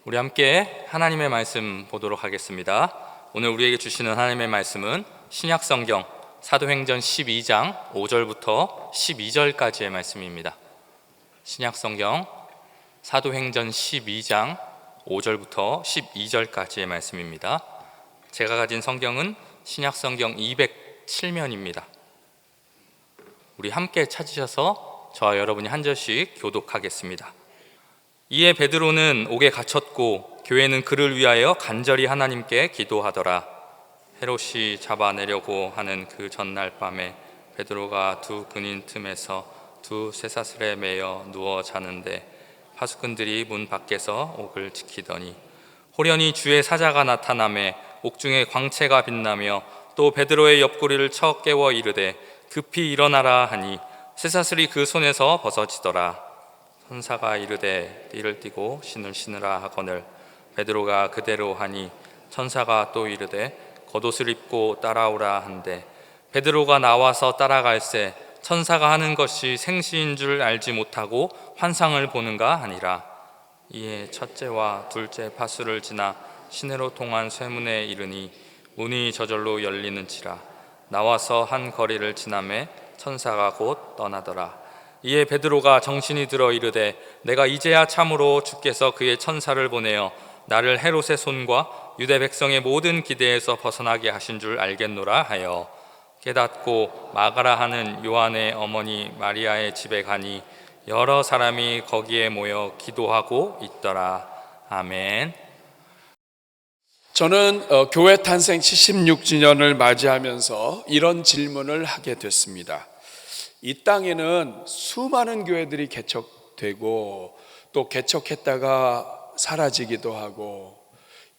우리 함께 하나님의 말씀 보도록 하겠습니다. 오늘 우리에게 주시는 하나님의 말씀은 신약성경 사도행전 12장 5절부터 12절까지의 말씀입니다. 신약성경 사도행전 12장 5절부터 12절까지의 말씀입니다. 제가 가진 성경은 신약성경 207면입니다. 우리 함께 찾으셔서 저와 여러분이 한 절씩 교독하겠습니다. 이에 베드로는 옥에 갇혔고 교회는 그를 위하여 간절히 하나님께 기도하더라. 헤롯이 잡아내려고 하는 그 전날 밤에 베드로가 두 근인 틈에서 두 쇠사슬에 매여 누워 자는데 파수꾼들이 문 밖에서 옥을 지키더니 호련히 주의 사자가 나타나매 옥중에 광채가 빛나며 또 베드로의 옆구리를 쳐 깨워 이르되 급히 일어나라 하니 쇠사슬이 그 손에서 벗어지더라. 천사가 이르되 띠를 띠고 신을 신으라 하거늘 베드로가 그대로 하니 천사가 또 이르되 겉옷을 입고 따라오라 한데 베드로가 나와서 따라갈새 천사가 하는 것이 생시인 줄 알지 못하고 환상을 보는가 하니라. 이에 첫째와 둘째 파수를 지나 시내로 통한 쇠문에 이르니 문이 저절로 열리는지라. 나와서 한 거리를 지나매 천사가 곧 떠나더라. 이에 베드로가 정신이 들어 이르되 내가 이제야 참으로 주께서 그의 천사를 보내어 나를 헤롯의 손과 유대 백성의 모든 기대에서 벗어나게 하신 줄 알겠노라 하여 깨닫고 마가라 하는 요한의 어머니 마리아의 집에 가니 여러 사람이 거기에 모여 기도하고 있더라. 아멘. 저는 교회 탄생 76주년을 맞이하면서 이런 질문을 하게 됐습니다. 이 땅에는 수많은 교회들이 개척되고 또 개척했다가 사라지기도 하고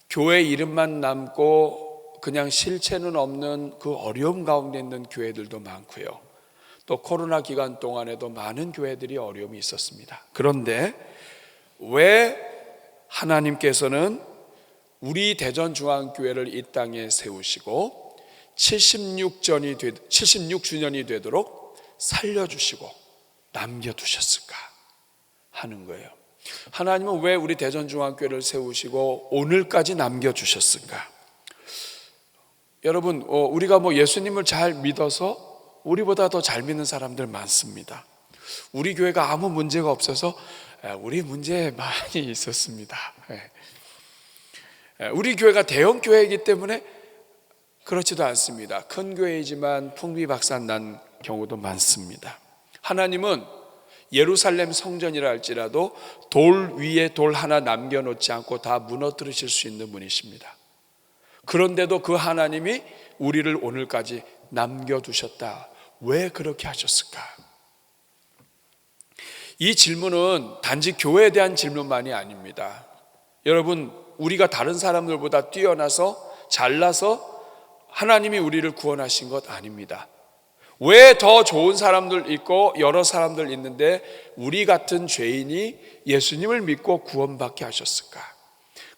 교회 이름만 남고 그냥 실체는 없는 그 어려움 가운데 있는 교회들도 많고요. 또 코로나 기간 동안에도 많은 교회들이 어려움이 있었습니다. 그런데 왜 하나님께서는 우리 대전중앙교회를 이 땅에 세우시고 76주년이 되도록 살려주시고 남겨두셨을까 하는 거예요. 하나님은 왜 우리 대전중앙교회를 세우시고 오늘까지 남겨주셨을까? 여러분, 우리가 예수님을 잘 믿어서 우리보다 더 잘 믿는 사람들 많습니다. 우리 교회가 아무 문제가 없어서 우리 문제 많이 있었습니다. 우리 교회가 대형 교회이기 때문에 그렇지도 않습니다. 큰 교회이지만 풍비박산 난 경우도 많습니다. 하나님은 예루살렘 성전이라 할지라도 돌 위에 돌 하나 남겨놓지 않고 다 무너뜨리실 수 있는 분이십니다. 그런데도 그 하나님이 우리를 오늘까지 남겨두셨다. 왜 그렇게 하셨을까? 이 질문은 단지 교회에 대한 질문만이 아닙니다. 여러분, 우리가 다른 사람들보다 뛰어나서 잘나서 하나님이 우리를 구원하신 것 아닙니다. 왜 더 좋은 사람들 있고 여러 사람들 있는데 우리 같은 죄인이 예수님을 믿고 구원받게 하셨을까?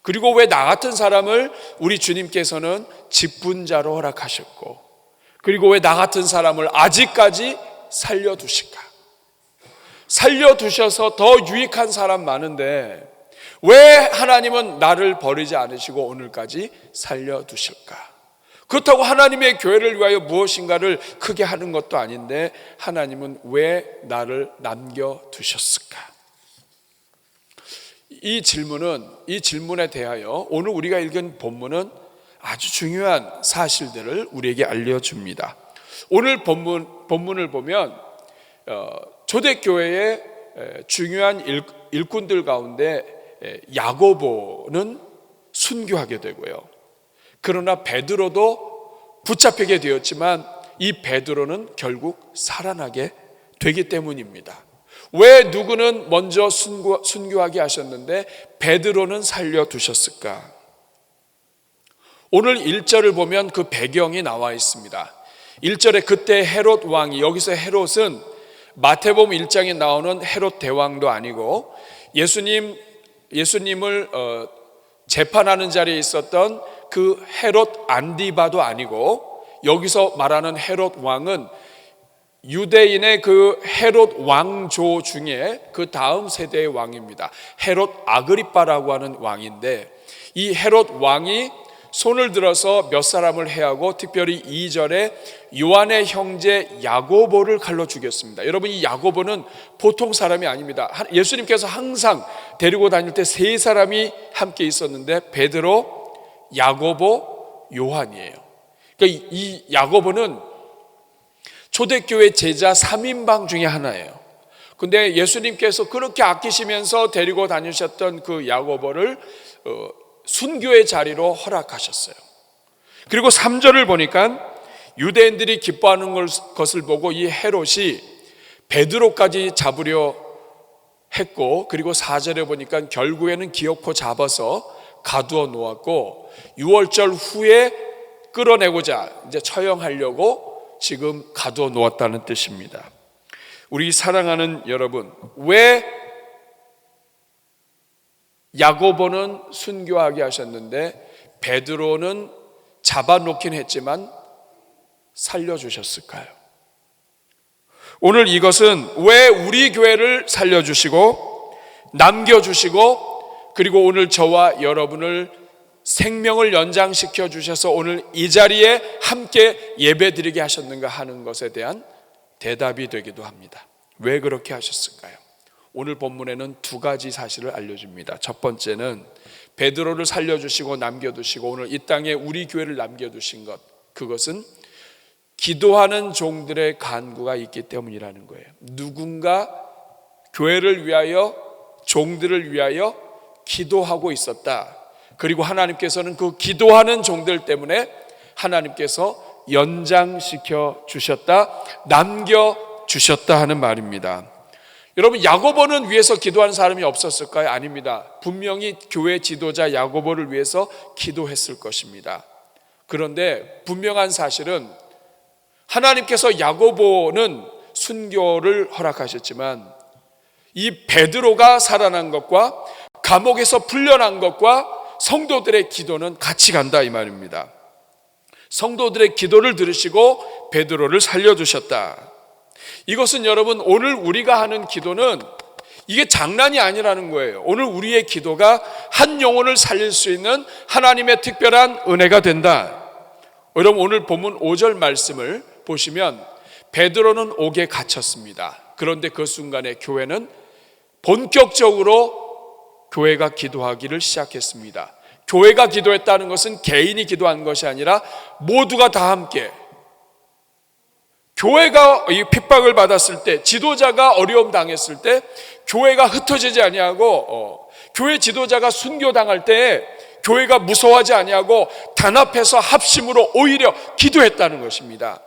그리고 왜 나 같은 사람을 우리 주님께서는 직분자로 허락하셨고, 그리고 왜 나 같은 사람을 아직까지 살려두실까? 살려두셔서 더 유익한 사람 많은데 왜 하나님은 나를 버리지 않으시고 오늘까지 살려두실까? 그렇다고 하나님의 교회를 위하여 무엇인가를 크게 하는 것도 아닌데 하나님은 왜 나를 남겨두셨을까? 이 질문에 대하여 오늘 우리가 읽은 본문은 아주 중요한 사실들을 우리에게 알려줍니다. 오늘 본문을 보면 초대교회의 중요한 일꾼들 가운데 야고보는 순교하게 되고요. 그러나 베드로도 붙잡히게 되었지만 이 베드로는 결국 살아나게 되기 때문입니다. 왜 누구는 먼저 순교하게 하셨는데 베드로는 살려두셨을까? 오늘 1절을 보면 그 배경이 나와 있습니다. 1절에 그때 헤롯 왕이, 여기서 헤롯은 마태복음 1장에 나오는 헤롯 대왕도 아니고 예수님을 재판하는 자리에 있었던 그 헤롯 안디바도 아니고 여기서 말하는 헤롯 왕은 유대인의 그 헤롯 왕조 중에 그 다음 세대의 왕입니다. 헤롯 아그리빠라고 하는 왕인데, 이 헤롯 왕이 손을 들어서 몇 사람을 해하고 특별히 2절에 요한의 형제 야고보를 칼로 죽였습니다. 여러분, 이 야고보는 보통 사람이 아닙니다. 예수님께서 항상 데리고 다닐 때 세 사람이 함께 있었는데 베드로, 야고보, 요한이에요. 그러니까 이 야고보는 초대교회 제자 3인방 중에 하나예요. 근데 예수님께서 그렇게 아끼시면서 데리고 다니셨던 그 야고보를 순교의 자리로 허락하셨어요. 그리고 3절을 보니까 유대인들이 기뻐하는 것을 보고 이 헤롯이 베드로까지 잡으려 했고, 그리고 4절에 보니까 결국에는 기어코 잡아서 가두어 놓았고, 6월절 후에 끌어내고자 이제 처형하려고 지금 가두어 놓았다는 뜻입니다. 우리 사랑하는 여러분, 왜 야고보는 순교하게 하셨는데 베드로는 잡아놓긴 했지만 살려주셨을까요? 오늘 이것은 왜 우리 교회를 살려주시고 남겨주시고, 그리고 오늘 저와 여러분을 생명을 연장시켜 주셔서 오늘 이 자리에 함께 예배드리게 하셨는가 하는 것에 대한 대답이 되기도 합니다. 왜 그렇게 하셨을까요? 오늘 본문에는 두 가지 사실을 알려줍니다. 첫 번째는 베드로를 살려주시고 남겨두시고 오늘 이 땅에 우리 교회를 남겨두신 것, 그것은 기도하는 종들의 간구가 있기 때문이라는 거예요. 누군가 교회를 위하여, 종들을 위하여 기도하고 있었다. 그리고 하나님께서는 그 기도하는 종들 때문에 하나님께서 연장시켜 주셨다, 남겨 주셨다 하는 말입니다. 여러분, 야고보는 위해서 기도하는 사람이 없었을까요? 아닙니다. 분명히 교회 지도자 야고보를 위해서 기도했을 것입니다. 그런데 분명한 사실은 하나님께서 야고보는 순교를 허락하셨지만 이 베드로가 살아난 것과 감옥에서 풀려난 것과 성도들의 기도는 같이 간다 이 말입니다. 성도들의 기도를 들으시고 베드로를 살려주셨다. 이것은 여러분, 오늘 우리가 하는 기도는 이게 장난이 아니라는 거예요. 오늘 우리의 기도가 한 영혼을 살릴 수 있는 하나님의 특별한 은혜가 된다. 여러분, 오늘 본문 5절 말씀을 보시면 베드로는 옥에 갇혔습니다. 그런데 그 순간에 교회는 본격적으로 교회가 기도하기를 시작했습니다. 교회가 기도했다는 것은 개인이 기도한 것이 아니라 모두가 다 함께, 교회가 이 핍박을 받았을 때, 지도자가 어려움 당했을 때 교회가 흩어지지 아니하고 교회 지도자가 순교당할 때 교회가 무서워하지 아니하고 단합해서 합심으로 오히려 기도했다는 것입니다.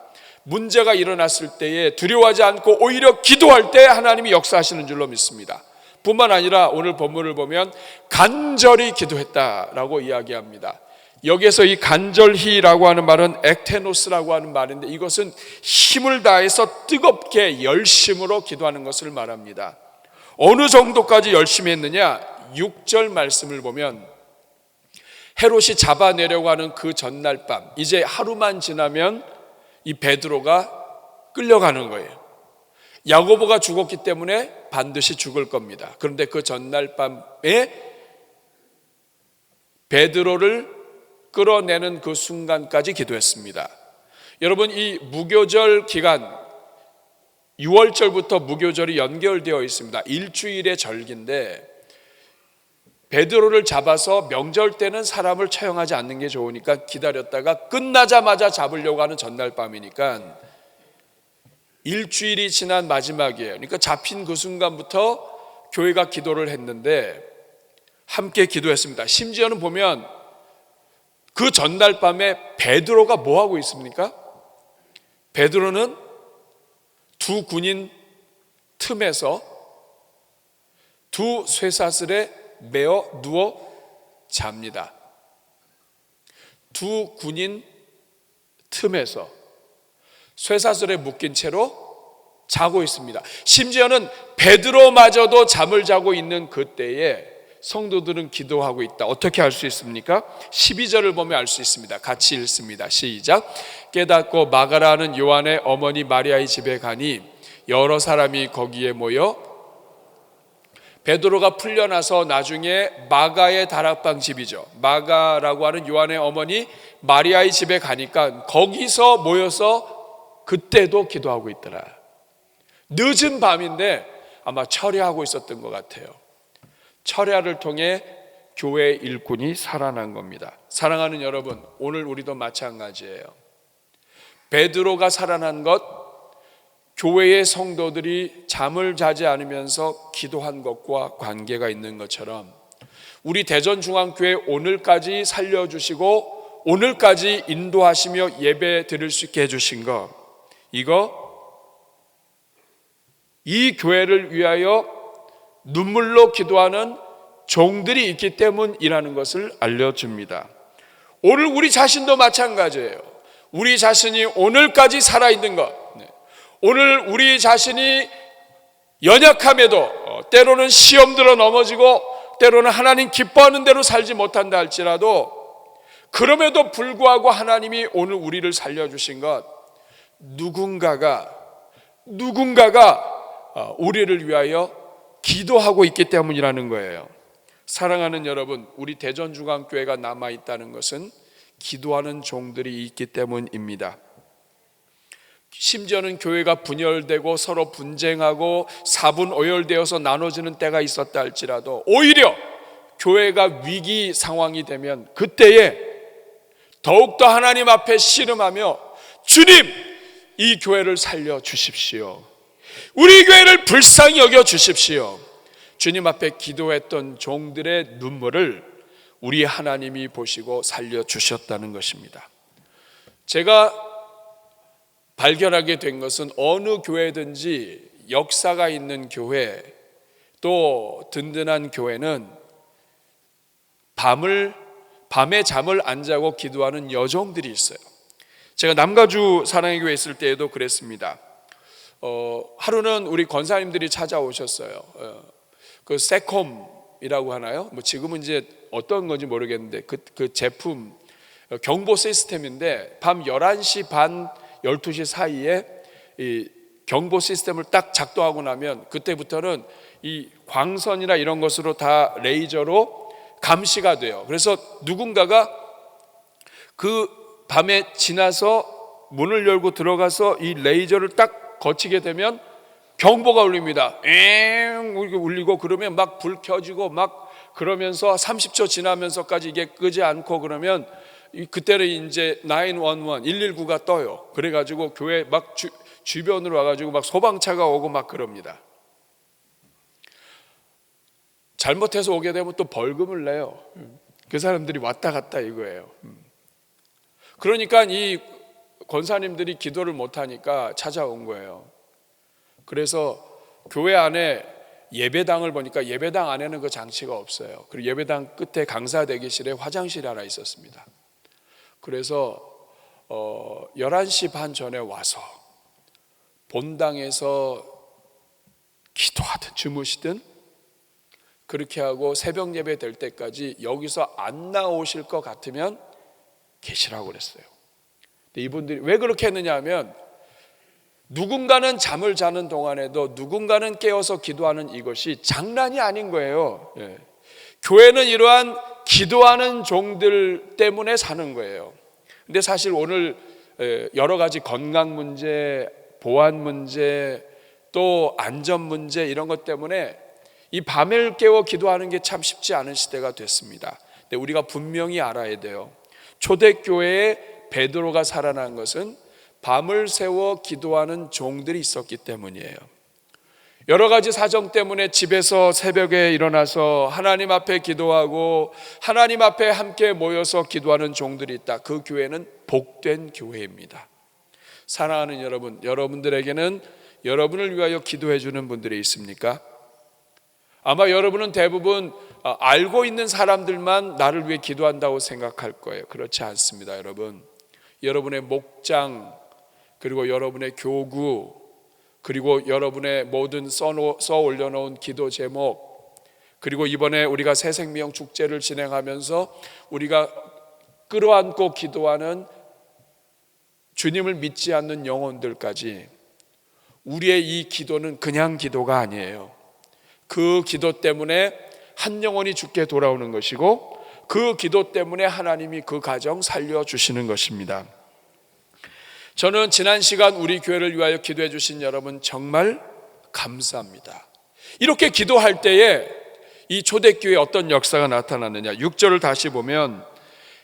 문제가 일어났을 때에 두려워하지 않고 오히려 기도할 때 하나님이 역사하시는 줄로 믿습니다. 뿐만 아니라 오늘 본문을 보면 간절히 기도했다라고 이야기합니다. 여기에서 이 간절히라고 하는 말은 액테노스라고 하는 말인데, 이것은 힘을 다해서 뜨겁게 열심으로 기도하는 것을 말합니다. 어느 정도까지 열심히 했느냐? 6절 말씀을 보면 헤롯이 잡아내려고 하는 그 전날 밤, 이제 하루만 지나면 이 베드로가 끌려가는 거예요. 야고보가 죽었기 때문에 반드시 죽을 겁니다. 그런데 그 전날 밤에 베드로를 끌어내는 그 순간까지 기도했습니다. 여러분, 이 무교절 기간 6월절부터 무교절이 연결되어 있습니다. 일주일의 절기인데 베드로를 잡아서 명절 때는 사람을 처형하지 않는 게 좋으니까 기다렸다가 끝나자마자 잡으려고 하는 전날 밤이니까 일주일이 지난 마지막이에요. 그러니까 잡힌 그 순간부터 교회가 기도를 했는데 함께 기도했습니다. 심지어는 보면 그 전날 밤에 베드로가 뭐 하고 있습니까? 베드로는 두 군인 틈에서 두 쇠사슬에 매어 누워 잡니다. 두 군인 틈에서 쇠사슬에 묶인 채로 자고 있습니다. 심지어는 베드로마저도 잠을 자고 있는 그때에 성도들은 기도하고 있다. 어떻게 알 수 있습니까? 12절을 보면 알 수 있습니다. 같이 읽습니다. 시작. 깨닫고 마가라는 요한의 어머니 마리아의 집에 가니 여러 사람이 거기에 모여 베드로가 풀려나서 나중에 마가의 다락방 집이죠. 마가라고 하는 요한의 어머니 마리아의 집에 가니까 거기서 모여서 그때도 기도하고 있더라. 늦은 밤인데 아마 철야하고 있었던 것 같아요. 철야를 통해 교회의 일꾼이 살아난 겁니다. 사랑하는 여러분, 오늘 우리도 마찬가지예요. 베드로가 살아난 것, 교회의 성도들이 잠을 자지 않으면서 기도한 것과 관계가 있는 것처럼 우리 대전중앙교회 오늘까지 살려주시고 오늘까지 인도하시며 예배 드릴 수 있게 해주신 것, 이 교회를 위하여 눈물로 기도하는 종들이 있기 때문이라는 것을 알려줍니다. 오늘 우리 자신도 마찬가지예요. 우리 자신이 오늘까지 살아있는 것, 오늘 우리 자신이 연약함에도 때로는 시험 들어 넘어지고 때로는 하나님 기뻐하는 대로 살지 못한다 할지라도 그럼에도 불구하고 하나님이 오늘 우리를 살려주신 것, 누군가가 우리를 위하여 기도하고 있기 때문이라는 거예요. 사랑하는 여러분, 우리 대전중앙교회가 남아있다는 것은 기도하는 종들이 있기 때문입니다. 심지어는 교회가 분열되고 서로 분쟁하고 사분오열되어서 나눠지는 때가 있었다 할지라도 오히려 교회가 위기 상황이 되면 그때에 더욱더 하나님 앞에 씨름하며 주님, 이 교회를 살려주십시오. 우리 교회를 불쌍히 여겨주십시오. 주님 앞에 기도했던 종들의 눈물을 우리 하나님이 보시고 살려주셨다는 것입니다. 제가 발견하게 된 것은 어느 교회든지 역사가 있는 교회, 또 든든한 교회는 밤에 잠을 안 자고 기도하는 여종들이 있어요. 제가 남가주 사랑의 교회 있을 때에도 그랬습니다. 하루는 우리 권사님들이 찾아오셨어요. 그 세콤이라고 하나요? 뭐 지금은 이제 어떤 건지 모르겠는데 그 제품 경보 시스템인데 밤 11시 반 12시 사이에 이 경보 시스템을 딱 작동하고 나면 그때부터는 이 광선이나 이런 것으로 다 레이저로 감시가 돼요. 그래서 누군가가 그 밤에 지나서 문을 열고 들어가서 이 레이저를 딱 거치게 되면 경보가 울립니다. 울리고 그러면 막 불 켜지고 막 그러면서 30초 지나면서까지 이게 끄지 않고 그러면 그때는 이제 911, 119가 떠요. 그래가지고 교회 막 주변으로 와가지고 막 소방차가 오고 막 그럽니다. 잘못해서 오게 되면 또 벌금을 내요. 그 사람들이 왔다 갔다 이거예요. 그러니까 이 권사님들이 기도를 못하니까 찾아온 거예요. 그래서 교회 안에 예배당을 보니까 예배당 안에는 그 장치가 없어요. 그리고 예배당 끝에 강사 대기실에 화장실이 하나 있었습니다. 그래서 11시 반 전에 와서 본당에서 기도하든 주무시든 그렇게 하고 새벽 예배 될 때까지 여기서 안 나오실 것 같으면 계시라고 그랬어요. 근데 이분들이 왜 그렇게 했느냐 하면 누군가는 잠을 자는 동안에도 누군가는 깨어서 기도하는 이것이 장난이 아닌 거예요. 교회는 이러한 기도하는 종들 때문에 사는 거예요. 근데 사실 오늘 여러 가지 건강 문제, 보안 문제, 또 안전 문제 이런 것 때문에 이 밤을 깨워 기도하는 게 참 쉽지 않은 시대가 됐습니다. 근데 우리가 분명히 알아야 돼요. 초대교회에 베드로가 살아난 것은 밤을 새워 기도하는 종들이 있었기 때문이에요. 여러 가지 사정 때문에 집에서 새벽에 일어나서 하나님 앞에 기도하고 하나님 앞에 함께 모여서 기도하는 종들이 있다. 그 교회는 복된 교회입니다. 사랑하는 여러분, 여러분들에게는 여러분을 위하여 기도해 주는 분들이 있습니까? 아마 여러분은 대부분 알고 있는 사람들만 나를 위해 기도한다고 생각할 거예요. 그렇지 않습니다, 여러분. 여러분의 목장, 그리고 여러분의 교구, 그리고 여러분의 모든 써 올려놓은 기도 제목, 그리고 이번에 우리가 새생명 축제를 진행하면서 우리가 끌어안고 기도하는 주님을 믿지 않는 영혼들까지 우리의 이 기도는 그냥 기도가 아니에요. 그 기도 때문에 한 영혼이 죽게 돌아오는 것이고 그 기도 때문에 하나님이 그 가정 살려주시는 것입니다. 저는 지난 시간 우리 교회를 위하여 기도해 주신 여러분 정말 감사합니다. 이렇게 기도할 때에 이 초대교회에 어떤 역사가 나타났느냐. 6절을 다시 보면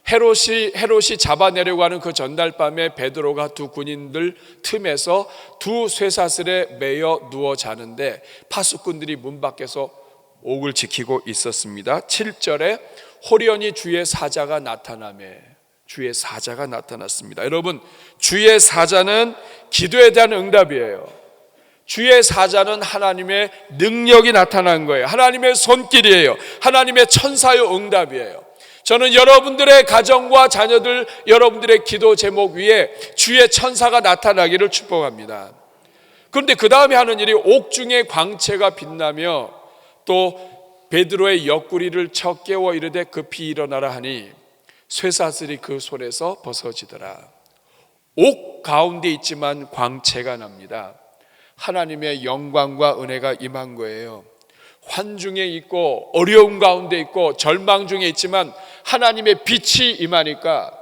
헤롯이 잡아내려고 하는 그 전날밤에 베드로가 두 군인들 틈에서 두 쇠사슬에 매여 누워 자는데 파수꾼들이 문 밖에서 옥을 지키고 있었습니다. 7절에 호련히 주의 사자가 나타났습니다. 여러분, 주의 사자는 기도에 대한 응답이에요. 주의 사자는 하나님의 능력이 나타난 거예요. 하나님의 손길이에요. 하나님의 천사요 응답이에요. 저는 여러분들의 가정과 자녀들, 여러분들의 기도 제목 위에 주의 천사가 나타나기를 축복합니다. 그런데 그 다음에 하는 일이 옥중에 광채가 빛나며 또 베드로의 옆구리를 쳐 깨워 이르되 급히 일어나라 하니 쇠사슬이 그 손에서 벗어지더라. 옥 가운데 있지만 광채가 납니다. 하나님의 영광과 은혜가 임한 거예요. 환중에 있고 어려움 가운데 있고 절망 중에 있지만 하나님의 빛이 임하니까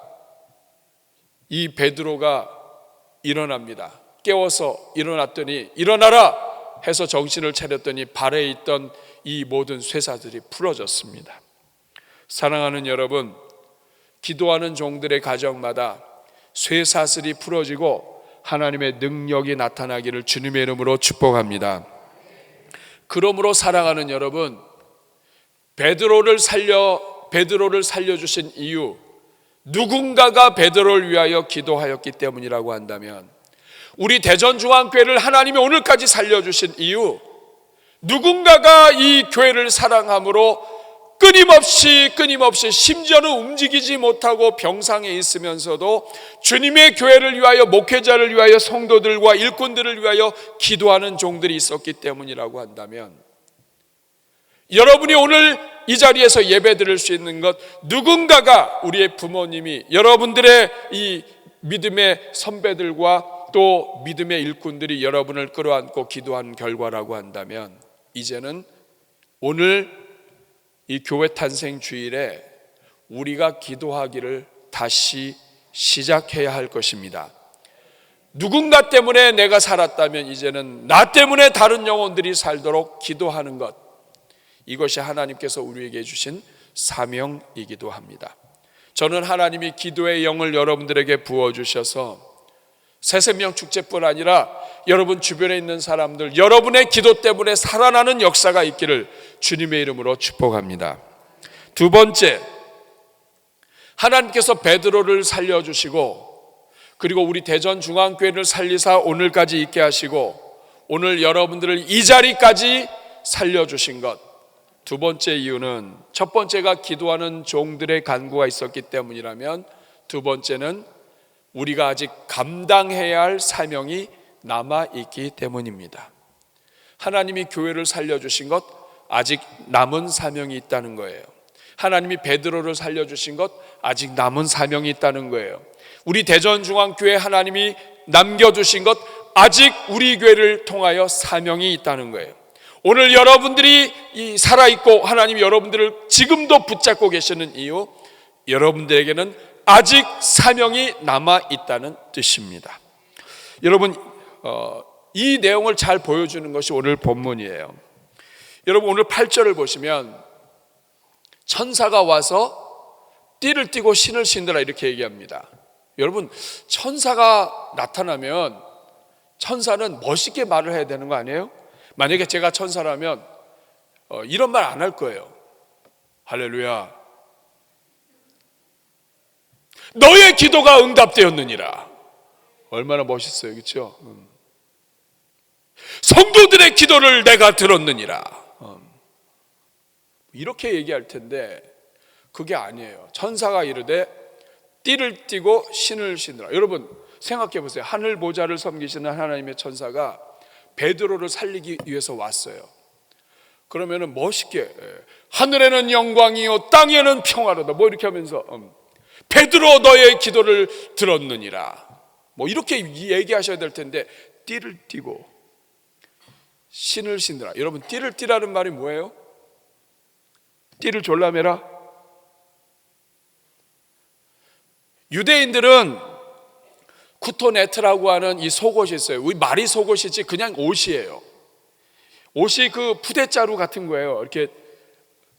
이 베드로가 일어납니다. 깨워서 일어났더니 일어나라 해서 정신을 차렸더니 발에 있던 이 모든 쇠사슬이 풀어졌습니다. 사랑하는 여러분, 기도하는 종들의 가정마다 쇠사슬이 풀어지고 하나님의 능력이 나타나기를 주님의 이름으로 축복합니다. 그러므로 사랑하는 여러분, 베드로를 살려주신 이유, 누군가가 베드로를 위하여 기도하였기 때문이라고 한다면, 우리 대전중앙교회를 하나님이 오늘까지 살려주신 이유, 누군가가 이 교회를 사랑함으로 끊임없이 심지어는 움직이지 못하고 병상에 있으면서도 주님의 교회를 위하여, 목회자를 위하여, 성도들과 일꾼들을 위하여 기도하는 종들이 있었기 때문이라고 한다면, 여러분이 오늘 이 자리에서 예배 드릴 수 있는 것, 누군가가, 우리의 부모님이 여러분들의 이 믿음의 선배들과 또 믿음의 일꾼들이 여러분을 끌어안고 기도한 결과라고 한다면, 이제는 오늘 이 교회 탄생 주일에 우리가 기도하기를 다시 시작해야 할 것입니다. 누군가 때문에 내가 살았다면 이제는 나 때문에 다른 영혼들이 살도록 기도하는 것, 이것이 하나님께서 우리에게 주신 사명이기도 합니다. 저는 하나님이 기도의 영을 여러분들에게 부어주셔서 새생명 축제뿐 아니라 여러분 주변에 있는 사람들, 여러분의 기도 때문에 살아나는 역사가 있기를 주님의 이름으로 축복합니다. 두 번째, 하나님께서 베드로를 살려주시고 그리고 우리 대전중앙교회를 살리사 오늘까지 있게 하시고 오늘 여러분들을 이 자리까지 살려주신 것, 두 번째 이유는, 첫 번째가 기도하는 종들의 간구가 있었기 때문이라면, 두 번째는 우리가 아직 감당해야 할 사명이 남아있기 때문입니다. 하나님이 교회를 살려주신 것, 아직 남은 사명이 있다는 거예요. 하나님이 베드로를 살려주신 것, 아직 남은 사명이 있다는 거예요. 우리 대전중앙교회 하나님이 남겨두신 것, 아직 우리 교회를 통하여 사명이 있다는 거예요. 오늘 여러분들이 살아있고 하나님이 여러분들을 지금도 붙잡고 계시는 이유, 여러분들에게는 아직 사명이 남아있다는 뜻입니다. 여러분, 이 내용을 잘 보여주는 것이 오늘 본문이에요. 여러분, 오늘 8절을 보시면 천사가 와서 띠를 띠고 신을 신더라 이렇게 얘기합니다. 여러분, 천사가 나타나면 천사는 멋있게 말을 해야 되는 거 아니에요? 만약에 제가 천사라면 이런 말 안 할 거예요. 할렐루야, 너의 기도가 응답되었느니라. 얼마나 멋있어요, 그렇죠? 성도들의 기도를 내가 들었느니라. 이렇게 얘기할 텐데 그게 아니에요. 천사가 이르되 띠를 띠고 신을 신으라. 여러분 생각해 보세요. 하늘 보좌를 섬기시는 하나님의 천사가 베드로를 살리기 위해서 왔어요. 그러면은 멋있게 하늘에는 영광이요 땅에는 평화로다 뭐 이렇게 하면서 베드로 너의 기도를 들었느니라 뭐 이렇게 얘기하셔야 될 텐데 띠를 띠고 신을 신으라. 여러분 띠를 띠라는 말이 뭐예요? 띠를 졸라매라. 유대인들은 쿠토네트라고 하는 이 속옷이 있어요. 우리 말이 속옷이지 그냥 옷이에요. 옷이 그 푸대자루 같은 거예요. 이렇게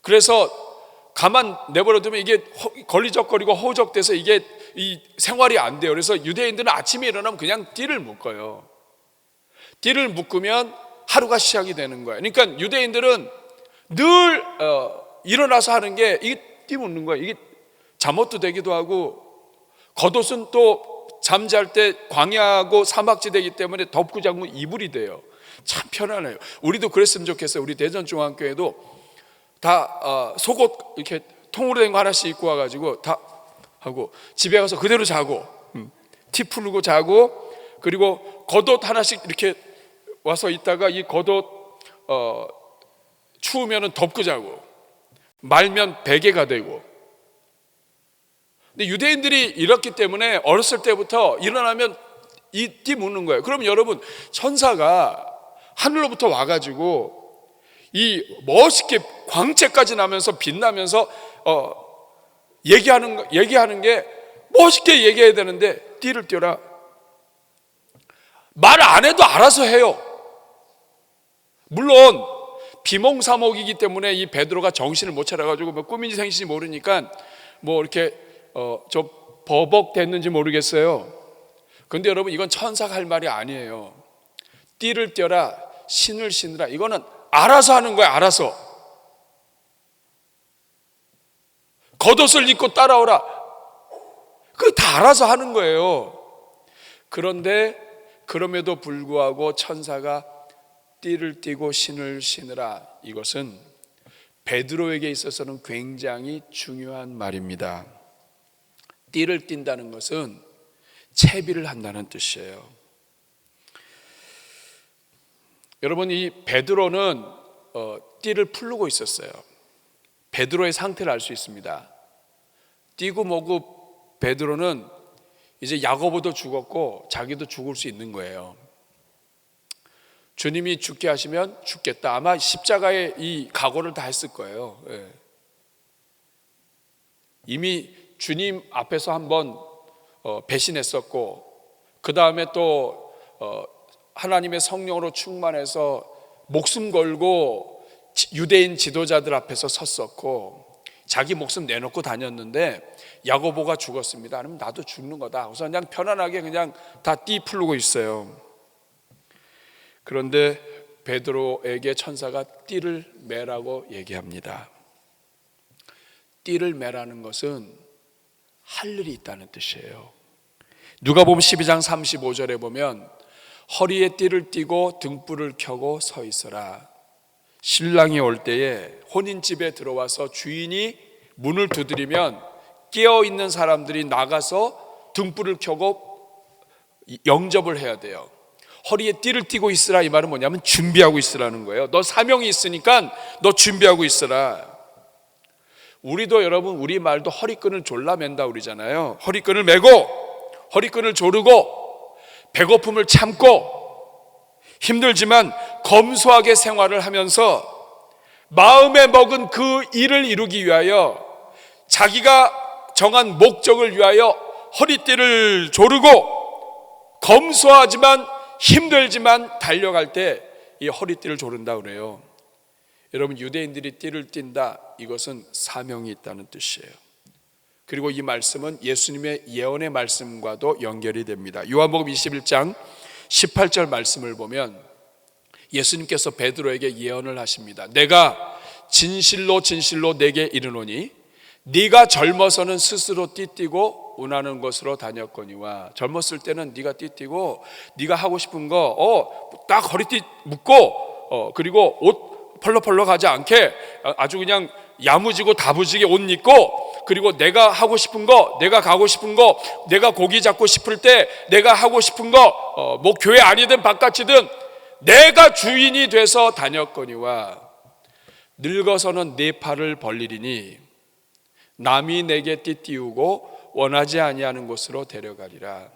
그래서 가만 내버려두면 이게 걸리적거리고 허우적대서 이게 이 생활이 안 돼요. 그래서 유대인들은 아침에 일어나면 그냥 띠를 묶어요. 띠를 묶으면 하루가 시작이 되는 거예요. 그러니까 유대인들은 늘 일어나서 하는 게 이게 띠 묶는 거예요. 이게 잠옷도 되기도 하고 겉옷은 또 잠잘 때 광야하고 사막지대이기 때문에 덮고 자면 이불이 돼요. 참 편안해요. 우리도 그랬으면 좋겠어요. 우리 대전중앙교회도 다 속옷 이렇게 통으로 된 거 하나씩 입고 와가지고 다 하고 집에 가서 그대로 자고 티 풀고 자고 그리고 겉옷 하나씩 이렇게 와서 있다가 이 겉옷 추우면은 덮고 자고 말면 베개가 되고. 근데 유대인들이 이렇기 때문에 어렸을 때부터 일어나면 이 띠 묶는 거예요. 그럼 여러분 천사가 하늘로부터 와가지고 이 멋있게 광채까지 나면서 빛나면서 얘기하는 게 멋있게 얘기해야 되는데 띠를 띄어라. 말 안 해도 알아서 해요. 물론 비몽사몽이기 때문에 이 베드로가 정신을 못 차려가지고 뭐 꿈인지 생신지 모르니까 뭐 이렇게 좀 버벅댔는지 모르겠어요. 근데 여러분 이건 천사가 할 말이 아니에요. 띠를 띄어라 신을 신으라 이거는 알아서 하는 거야. 알아서 겉옷을 입고 따라오라 그거 다 알아서 하는 거예요. 그런데 그럼에도 불구하고 천사가 띠를 띠고 신을 신으라 이것은 베드로에게 있어서는 굉장히 중요한 말입니다. 띠를 띈다는 것은 채비를 한다는 뜻이에요. 여러분 이 베드로는 띠를 풀고 있었어요. 베드로의 상태를 알 수 있습니다. 띠고 뭐고 베드로는 이제 야고보도 죽었고 자기도 죽을 수 있는 거예요. 주님이 죽게 하시면 죽겠다. 아마 십자가에 이 각오를 다 했을 거예요. 이미 주님 앞에서 한번 배신했었고 그 다음에 또 하나님의 성령으로 충만해서 목숨 걸고 유대인 지도자들 앞에서 섰었고 자기 목숨 내놓고 다녔는데 야고보가 죽었습니다. 그러면 나도 죽는 거다. 그래서 그냥 편안하게 그냥 다 띠 풀고 있어요. 그런데 베드로에게 천사가 띠를 매라고 얘기합니다. 띠를 매라는 것은 할 일이 있다는 뜻이에요. 누가복음 12장 35절에 보면 허리에 띠를 띠고 등불을 켜고 서 있어라. 신랑이 올 때에 혼인집에 들어와서 주인이 문을 두드리면 깨어있는 사람들이 나가서 등불을 켜고 영접을 해야 돼요. 허리에 띠를 띠고 있으라 이 말은 뭐냐면 준비하고 있으라는 거예요. 너 사명이 있으니까 너 준비하고 있으라. 우리도 여러분 우리 말도 허리끈을 졸라맨다 그러잖아요. 허리끈을 매고 허리끈을 조르고 배고픔을 참고 힘들지만 검소하게 생활을 하면서 마음에 먹은 그 일을 이루기 위하여 자기가 정한 목적을 위하여 허리띠를 조르고 검소하지만 힘들지만 달려갈 때 이 허리띠를 조른다 그래요. 여러분 유대인들이 띠를 띈다 이것은 사명이 있다는 뜻이에요. 그리고 이 말씀은 예수님의 예언의 말씀과도 연결이 됩니다. 요한복음 21장 18절 말씀을 보면 예수님께서 베드로에게 예언을 하십니다. 내가 진실로 진실로 내게 이르노니 네가 젊어서는 스스로 띠띠고 원하는 곳으로 다녔거니와. 젊었을 때는 네가 띠띠고 네가 하고 싶은 거 딱 허리띠 묶고 그리고 옷 펄럭펄럭 하지 않게 아주 그냥 야무지고 다부지게 옷 입고 그리고 내가 하고 싶은 거 내가 가고 싶은 거 내가 고기 잡고 싶을 때 내가 하고 싶은 거 뭐 교회 안이든 바깥이든 내가 주인이 돼서 다녔거니와. 늙어서는 네 팔을 벌리리니 남이 내게 띠띠우고 원하지 아니하는 곳으로 데려가리라.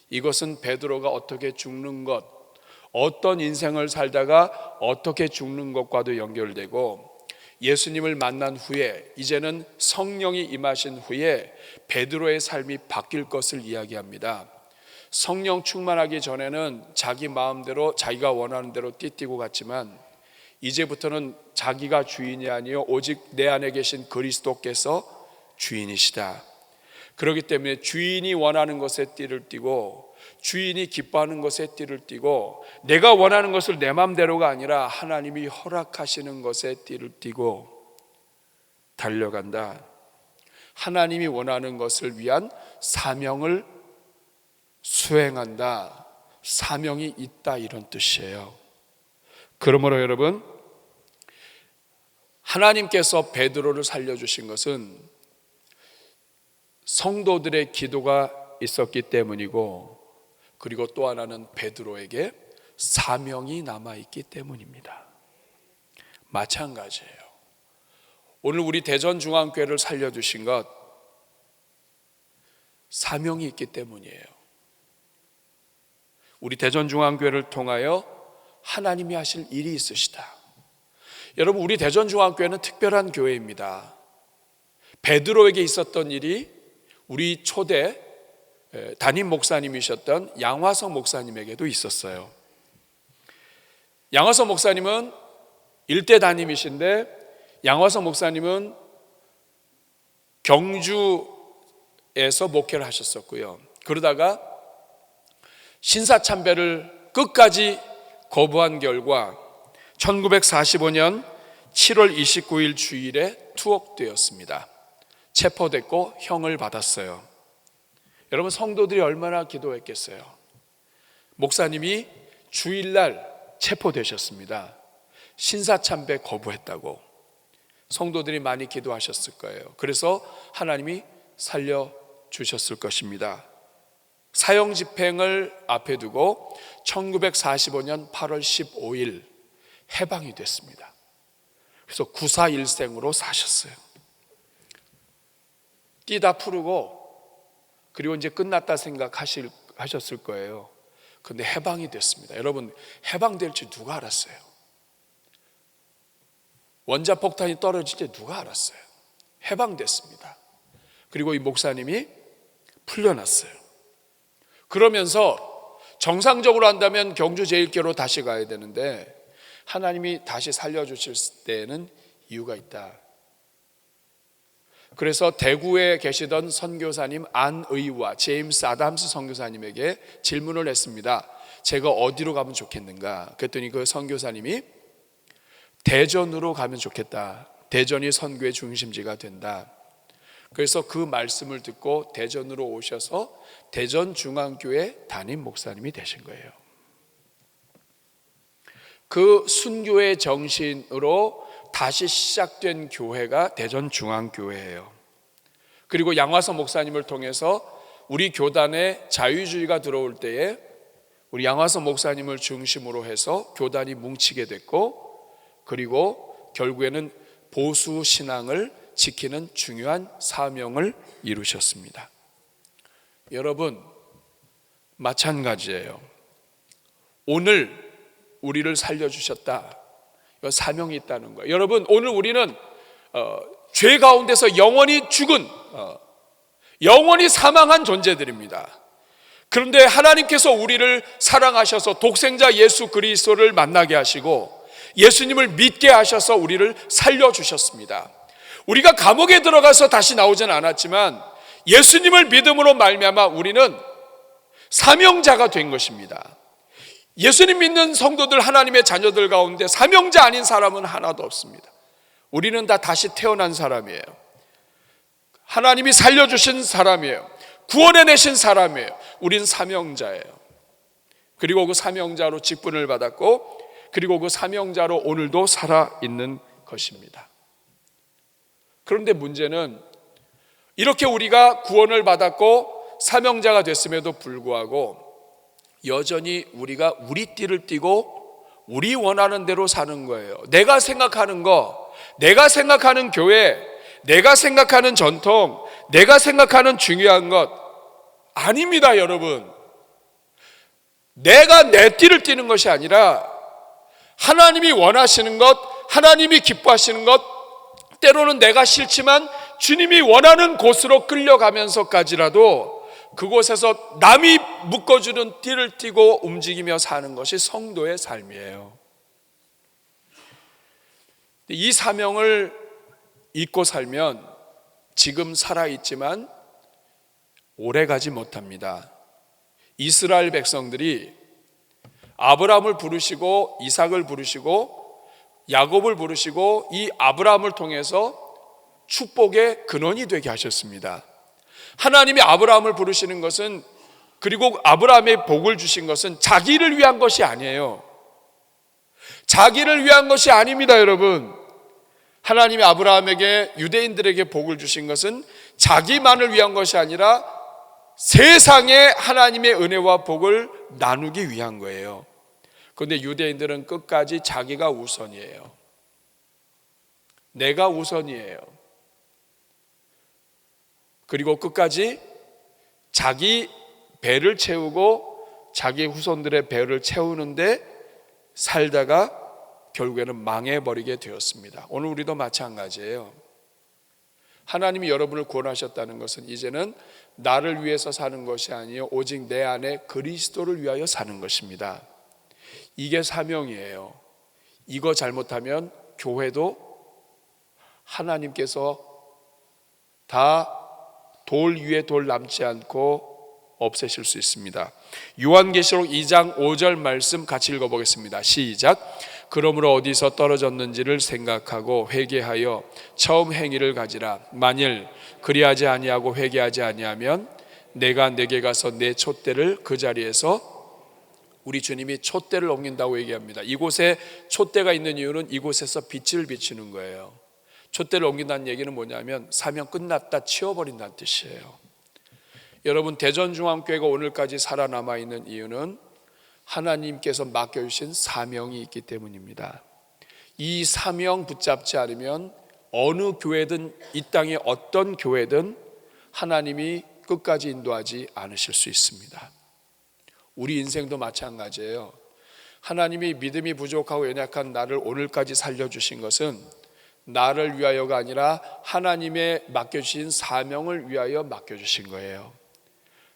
이것은 베드로가 어떻게 죽는 것, 어떤 인생을 살다가 어떻게 죽는 것과도 연결되고, 예수님을 만난 후에 이제는 성령이 임하신 후에 베드로의 삶이 바뀔 것을 이야기합니다. 성령 충만하기 전에는 자기 마음대로 자기가 원하는 대로 띠띠고 갔지만, 이제부터는 자기가 주인이 아니요 오직 내 안에 계신 그리스도께서 주인이시다. 그렇기 때문에 주인이 원하는 것에 띠를 띠고, 주인이 기뻐하는 것에 띠를 띠고, 내가 원하는 것을 내 맘대로가 아니라 하나님이 허락하시는 것에 띠를 띠고 달려간다. 하나님이 원하는 것을 위한 사명을 수행한다. 사명이 있다, 이런 뜻이에요. 그러므로 여러분, 하나님께서 베드로를 살려주신 것은 성도들의 기도가 있었기 때문이고, 그리고 또 하나는 베드로에게 사명이 남아있기 때문입니다. 마찬가지예요. 오늘 우리 대전중앙교회를 살려주신 것, 사명이 있기 때문이에요. 우리 대전중앙교회를 통하여 하나님이 하실 일이 있으시다. 여러분, 우리 대전중앙교회는 특별한 교회입니다. 베드로에게 있었던 일이 우리 초대 담임 목사님이셨던 양화성 목사님에게도 있었어요. 양화성 목사님은 일대 담임이신데, 양화성 목사님은 경주에서 목회를 하셨었고요. 그러다가 신사참배를 끝까지 거부한 결과 1945년 7월 29일 주일에 투옥되었습니다. 체포됐고 형을 받았어요. 여러분, 성도들이 얼마나 기도했겠어요. 목사님이 주일날 체포되셨습니다. 신사참배 거부했다고. 성도들이 많이 기도하셨을 거예요. 그래서 하나님이 살려주셨을 것입니다. 사형집행을 앞에 두고 1945년 8월 15일 해방이 됐습니다. 그래서 구사일생으로 사셨어요. 띠 다 풀고, 그리고 이제 끝났다 생각하셨을 거예요. 그런데 해방이 됐습니다. 여러분, 해방될지 누가 알았어요? 원자폭탄이 떨어질 때 누가 알았어요? 해방됐습니다. 그리고 이 목사님이 풀려났어요. 그러면서 정상적으로 한다면 경주제일교로 다시 가야 되는데, 하나님이 다시 살려주실 때에는 이유가 있다. 그래서 대구에 계시던 선교사님 안의와 제임스 아담스 선교사님에게 질문을 했습니다. 제가 어디로 가면 좋겠는가? 그랬더니 그 선교사님이 대전으로 가면 좋겠다. 대전이 선교의 중심지가 된다. 그래서 그 말씀을 듣고 대전으로 오셔서 대전중앙교회 담임 목사님이 되신 거예요. 그 순교의 정신으로 다시 시작된 교회가 대전중앙교회예요. 그리고 양화성 목사님을 통해서 우리 교단에 자유주의가 들어올 때에 우리 양화성 목사님을 중심으로 해서 교단이 뭉치게 됐고, 그리고 결국에는 보수 신앙을 지키는 중요한 사명을 이루셨습니다. 여러분, 마찬가지예요. 오늘 우리를 살려주셨다. 사명이 있다는 거예요. 여러분, 오늘 우리는 죄 가운데서 영원히 죽은, 영원히 사망한 존재들입니다. 그런데 하나님께서 우리를 사랑하셔서 독생자 예수 그리스도를 만나게 하시고 예수님을 믿게 하셔서 우리를 살려주셨습니다. 우리가 감옥에 들어가서 다시 나오지는 않았지만 예수님을 믿음으로 말미암아 우리는 사명자가 된 것입니다. 예수님 믿는 성도들, 하나님의 자녀들 가운데 사명자 아닌 사람은 하나도 없습니다. 우리는 다 다시 태어난 사람이에요. 하나님이 살려주신 사람이에요. 구원해내신 사람이에요. 우린 사명자예요. 그리고 그 사명자로 직분을 받았고, 그리고 그 사명자로 오늘도 살아있는 것입니다. 그런데 문제는 이렇게 우리가 구원을 받았고 사명자가 됐음에도 불구하고 여전히 우리가 우리 띠를 띠고 우리 원하는 대로 사는 거예요. 내가 생각하는 거, 내가 생각하는 교회, 내가 생각하는 전통, 내가 생각하는 중요한 것 아닙니다, 여러분. 내가 내 띠를 띠는 것이 아니라 하나님이 원하시는 것, 하나님이 기뻐하시는 것, 때로는 내가 싫지만 주님이 원하는 곳으로 끌려가면서까지라도 그곳에서 남이 묶어주는 띠를 띠고 움직이며 사는 것이 성도의 삶이에요. 이 사명을 잊고 살면 지금 살아있지만 오래 가지 못합니다. 이스라엘 백성들이 아브라함을 부르시고 이삭을 부르시고 야곱을 부르시고 이 아브라함을 통해서 축복의 근원이 되게 하셨습니다. 하나님이 아브라함을 부르시는 것은, 그리고 아브라함의 복을 주신 것은 자기를 위한 것이 아니에요. 자기를 위한 것이 아닙니다, 여러분. 하나님이 아브라함에게, 유대인들에게 복을 주신 것은 자기만을 위한 것이 아니라 세상에 하나님의 은혜와 복을 나누기 위한 거예요. 그런데 유대인들은 끝까지 자기가 우선이에요. 내가 우선이에요. 그리고 끝까지 자기 배를 채우고 자기 후손들의 배를 채우는데 살다가 결국에는 망해버리게 되었습니다. 오늘 우리도 마찬가지예요. 하나님이 여러분을 구원하셨다는 것은 이제는 나를 위해서 사는 것이 아니요 오직 내 안에 그리스도를 위하여 사는 것입니다. 이게 사명이에요. 이거 잘못하면 교회도 하나님께서 다 돌 위에 돌 남지 않고 없애실 수 있습니다. 요한계시록 2장 5절 말씀 같이 읽어보겠습니다. 시작. 그러므로 어디서 떨어졌는지를 생각하고 회개하여 처음 행위를 가지라. 만일 그리하지 아니하고 회개하지 아니하면 내가 내게 가서 내 촛대를 그 자리에서, 우리 주님이 촛대를 옮긴다고 얘기합니다. 이곳에 촛대가 있는 이유는 이곳에서 빛을 비추는 거예요. 촛대를 옮긴다는 얘기는 뭐냐면 사명 끝났다, 치워버린다는 뜻이에요. 여러분, 대전중앙교회가 오늘까지 살아남아 있는 이유는 하나님께서 맡겨주신 사명이 있기 때문입니다. 이 사명 붙잡지 않으면 어느 교회든, 이 땅의 어떤 교회든 하나님이 끝까지 인도하지 않으실 수 있습니다. 우리 인생도 마찬가지예요. 하나님이 믿음이 부족하고 연약한 나를 오늘까지 살려주신 것은 나를 위하여가 아니라 하나님의 맡겨주신 사명을 위하여 맡겨주신 거예요.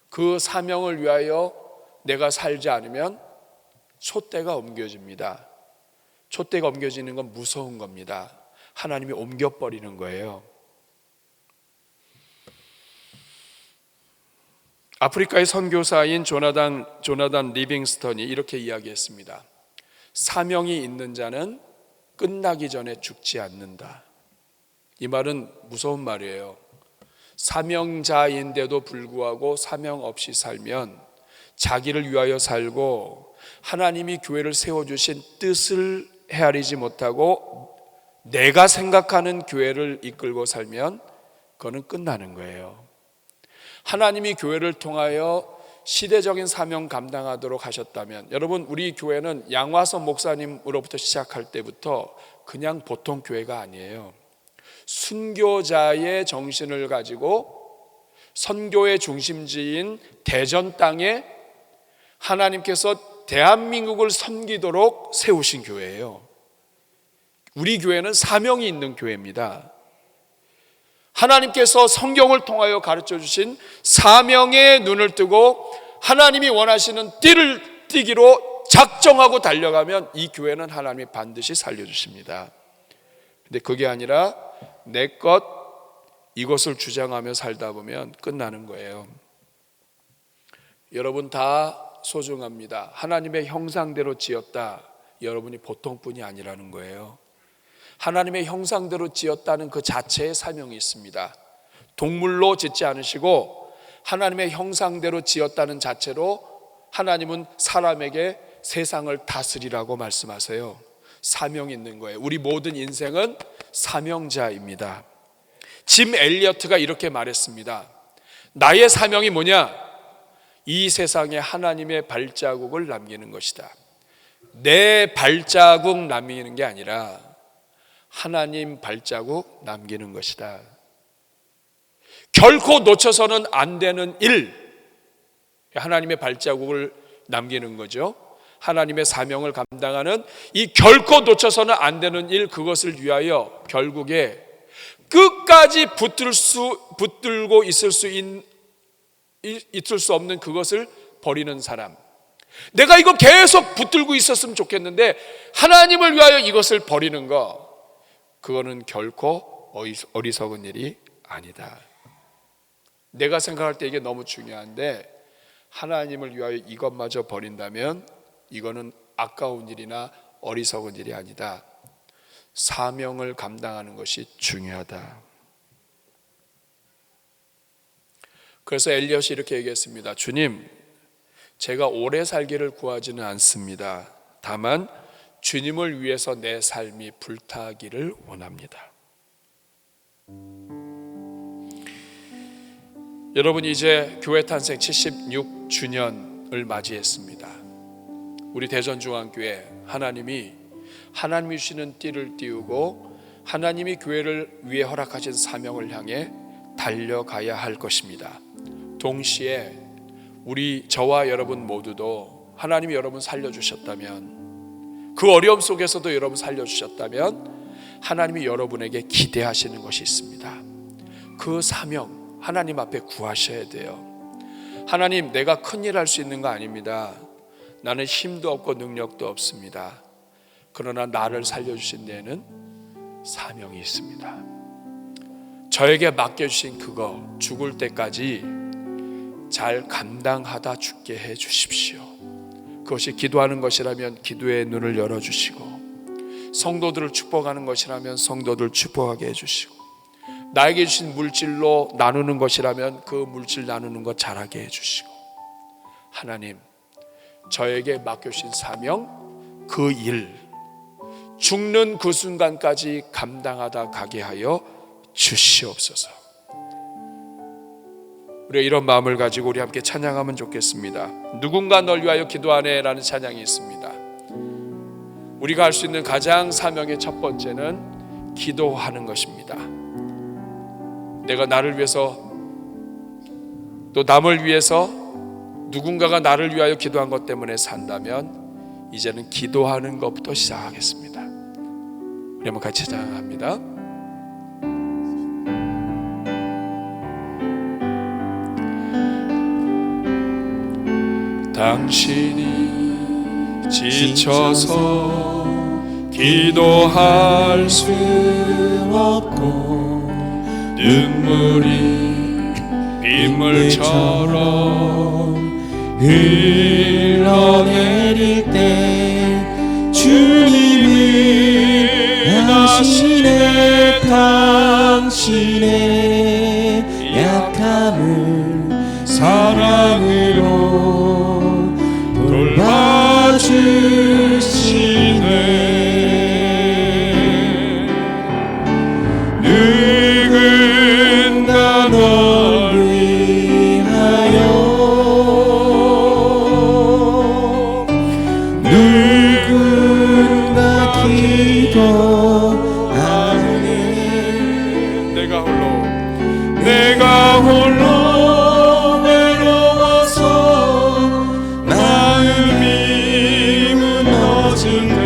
그 사명을 위하여 내가 살지 않으면 촛대가 옮겨집니다. 촛대가 옮겨지는 건 무서운 겁니다. 하나님이 옮겨버리는 거예요. 아프리카의 선교사인 조나단 리빙스턴이 이렇게 이야기했습니다. 사명이 있는 자는 끝나기 전에 죽지 않는다. 이 말은 무서운 말이에요. 사명자인데도 불구하고 사명 없이 살면 자기를 위하여 살고 하나님이 교회를 세워주신 뜻을 헤아리지 못하고 내가 생각하는 교회를 이끌고 살면 그거는 끝나는 거예요. 하나님이 교회를 통하여 시대적인 사명 감당하도록 하셨다면, 여러분, 우리 교회는 양화선 목사님으로부터 시작할 때부터 그냥 보통 교회가 아니에요. 순교자의 정신을 가지고 선교의 중심지인 대전 땅에 하나님께서 대한민국을 섬기도록 세우신 교회예요. 우리 교회는 사명이 있는 교회입니다. 하나님께서 성경을 통하여 가르쳐 주신 사명의 눈을 뜨고 하나님이 원하시는 띠를 띠기로 작정하고 달려가면 이 교회는 하나님이 반드시 살려주십니다. 근데 그게 아니라 내 것 이것을 주장하며 살다 보면 끝나는 거예요. 여러분 다 소중합니다. 하나님의 형상대로 지었다. 여러분이 보통뿐이 아니라는 거예요. 하나님의 형상대로 지었다는 그 자체의 사명이 있습니다. 동물로 짓지 않으시고 하나님의 형상대로 지었다는 자체로 하나님은 사람에게 세상을 다스리라고 말씀하세요. 사명이 있는 거예요. 우리 모든 인생은 사명자입니다. 짐 엘리어트가 이렇게 말했습니다. 나의 사명이 뭐냐? 이 세상에 하나님의 발자국을 남기는 것이다. 내 발자국 남기는 게 아니라 하나님 발자국 남기는 것이다. 결코 놓쳐서는 안 되는 일, 하나님의 발자국을 남기는 거죠. 하나님의 사명을 감당하는 이 결코 놓쳐서는 안 되는 일, 그것을 위하여 결국에 끝까지 붙들고 있을 수 없는 그것을 버리는 사람. 내가 이거 계속 붙들고 있었으면 좋겠는데 하나님을 위하여 이것을 버리는 거, 그거는 결코 어리석은 일이 아니다. 내가 생각할 때 이게 너무 중요한데 하나님을 위하여 이것마저 버린다면 이거는 아까운 일이나 어리석은 일이 아니다. 사명을 감당하는 것이 중요하다. 그래서 엘리엇이 이렇게 얘기했습니다. 주님, 제가 오래 살기를 구하지는 않습니다. 다만 주님을 위해서 내 삶이 불타기를 원합니다. 여러분, 이제 교회 탄생 76주년을 맞이했습니다. 우리 대전중앙교회 하나님이 주시는 띠를 띄우고 하나님이 교회를 위해 허락하신 사명을 향해 달려가야 할 것입니다. 동시에 저와 여러분 모두도 하나님이 여러분 살려주셨다면, 그 어려움 속에서도 여러분 살려주셨다면 하나님이 여러분에게 기대하시는 것이 있습니다. 그 사명 하나님 앞에 구하셔야 돼요. 하나님, 내가 큰일 할 수 있는 거 아닙니다. 나는 힘도 없고 능력도 없습니다. 그러나 나를 살려주신 데에는 사명이 있습니다. 저에게 맡겨주신 그거 죽을 때까지 잘 감당하다 죽게 해 주십시오. 그것이 기도하는 것이라면 기도의 눈을 열어주시고, 성도들을 축복하는 것이라면 성도들 축복하게 해주시고, 나에게 주신 물질로 나누는 것이라면 그 물질 나누는 것 잘하게 해주시고, 하나님, 저에게 맡겨주신 사명, 그 일, 죽는 그 순간까지 감당하다 가게 하여 주시옵소서. 우리가 이런 마음을 가지고 우리 함께 찬양하면 좋겠습니다. 누군가 널 위하여 기도하네 라는 찬양이 있습니다. 우리가 할 수 있는 가장 사명의 첫 번째는 기도하는 것입니다. 내가 나를 위해서, 또 남을 위해서, 누군가가 나를 위하여 기도한 것 때문에 산다면 이제는 기도하는 것부터 시작하겠습니다. 우리 한번 같이 찬양합니다. 당신이 지쳐서 기도할 수 없고 눈물이 빗물처럼 흘러내릴 때 주님은 아시네. 당신의 약함을 사랑으로 돌봐주시네. 누군가 널 위하여, 누군가 기도하네. 내가 홀로 외로워서 마음이 무너질 때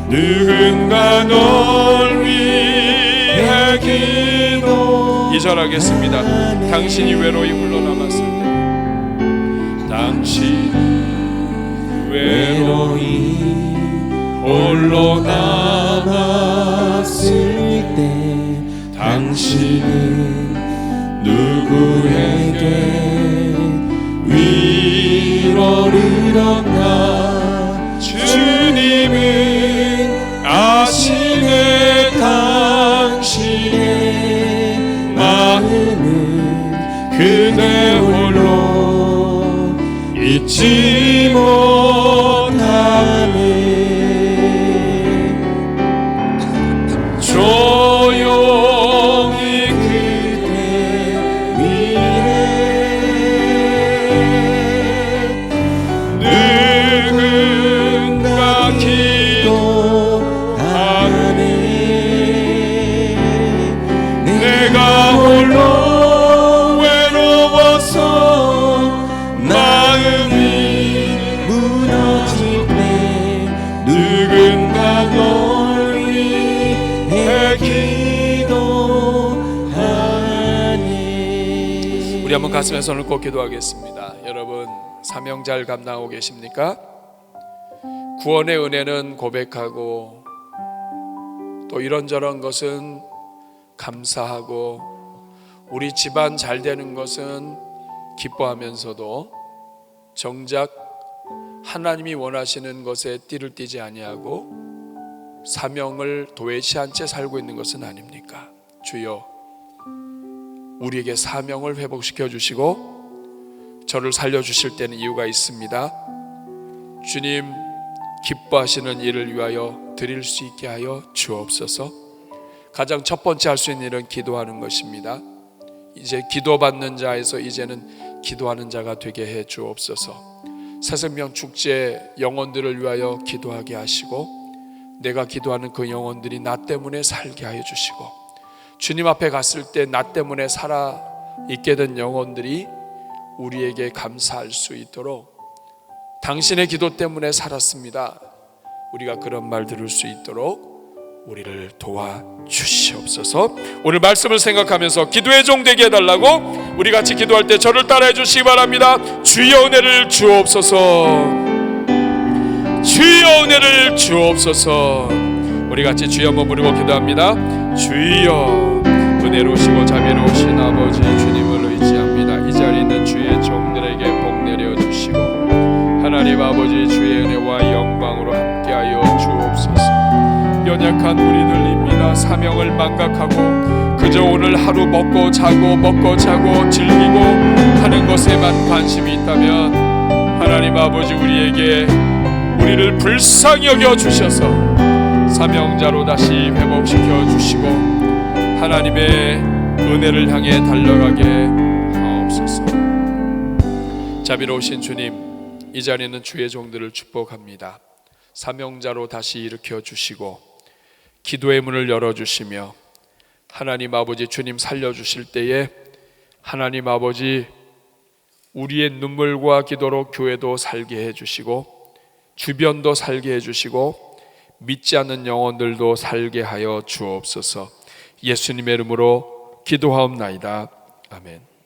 누군가 널 위해 기도. 2절 하겠습니다. 당신이 외로이 홀로 남았을 때, 당신이 외로이 홀로 남았을 때 당신은 누구에게 위로를 얻나. 주님은 아시네. 당신의 마음은 그대 홀로 잊지 못하네. 조용히 그대 위해 누군가 우리 한번 가슴에 손을 꼭 기도하겠습니다. 여러분, 사명 잘 감당하고 계십니까? 구원의 은혜는 고백하고 또 이런저런 것은 감사하고 우리 집안 잘 되는 것은 기뻐하면서도 정작 하나님이 원하시는 것에 띠를 띠지 아니하고 사명을 도외시한 채 살고 있는 것은 아닙니까? 주여, 우리에게 사명을 회복시켜 주시고 저를 살려주실 때는 이유가 있습니다. 주님, 기뻐하시는 일을 위하여 드릴 수 있게 하여 주옵소서. 가장 첫 번째 할 수 있는 일은 기도하는 것입니다. 이제 기도받는 자에서 이제는 기도하는 자가 되게 해 주옵소서. 새생명 축제 영혼들을 위하여 기도하게 하시고 내가 기도하는 그 영혼들이 나 때문에 살게 하여 주시고 주님 앞에 갔을 때 나 때문에 살아 있게 된 영혼들이 우리에게 감사할 수 있도록 당신의 기도 때문에 살았습니다, 우리가 그런 말 들을 수 있도록 우리를 도와주시옵소서. 오늘 말씀을 생각하면서 기도의 종 되게 해달라고 우리 같이 기도할 때 저를 따라해 주시기 바랍니다. 주여 은혜를 주옵소서. 주여 은혜를 주옵소서. 우리 같이 주여 한번 부르고 기도합니다. 주여, 은혜로우시고 자비로우신 아버지 주님을 의지합니다. 이 자리에 있는 주의 종들에게 복 내려주시고 하나님 아버지 주의 은혜와 영광으로 함께하여 주옵소서. 연약한 우리들입니다. 사명을 망각하고 그저 오늘 하루 먹고 자고 즐기고 하는 것에만 관심이 있다면 하나님 아버지 우리를 불쌍히 여겨 주셔서 사명자로 다시 회복시켜 주시고 하나님의 은혜를 향해 달려가게 하옵소서. 자비로우신 주님, 이 자리는 주의 종들을 축복합니다. 사명자로 다시 일으켜 주시고 기도의 문을 열어주시며 하나님 아버지 주님 살려주실 때에 하나님 아버지 우리의 눈물과 기도로 교회도 살게 해주시고 주변도 살게 해주시고 믿지 않는 영혼들도 살게 하여 주옵소서. 예수님의 이름으로 기도하옵나이다. 아멘.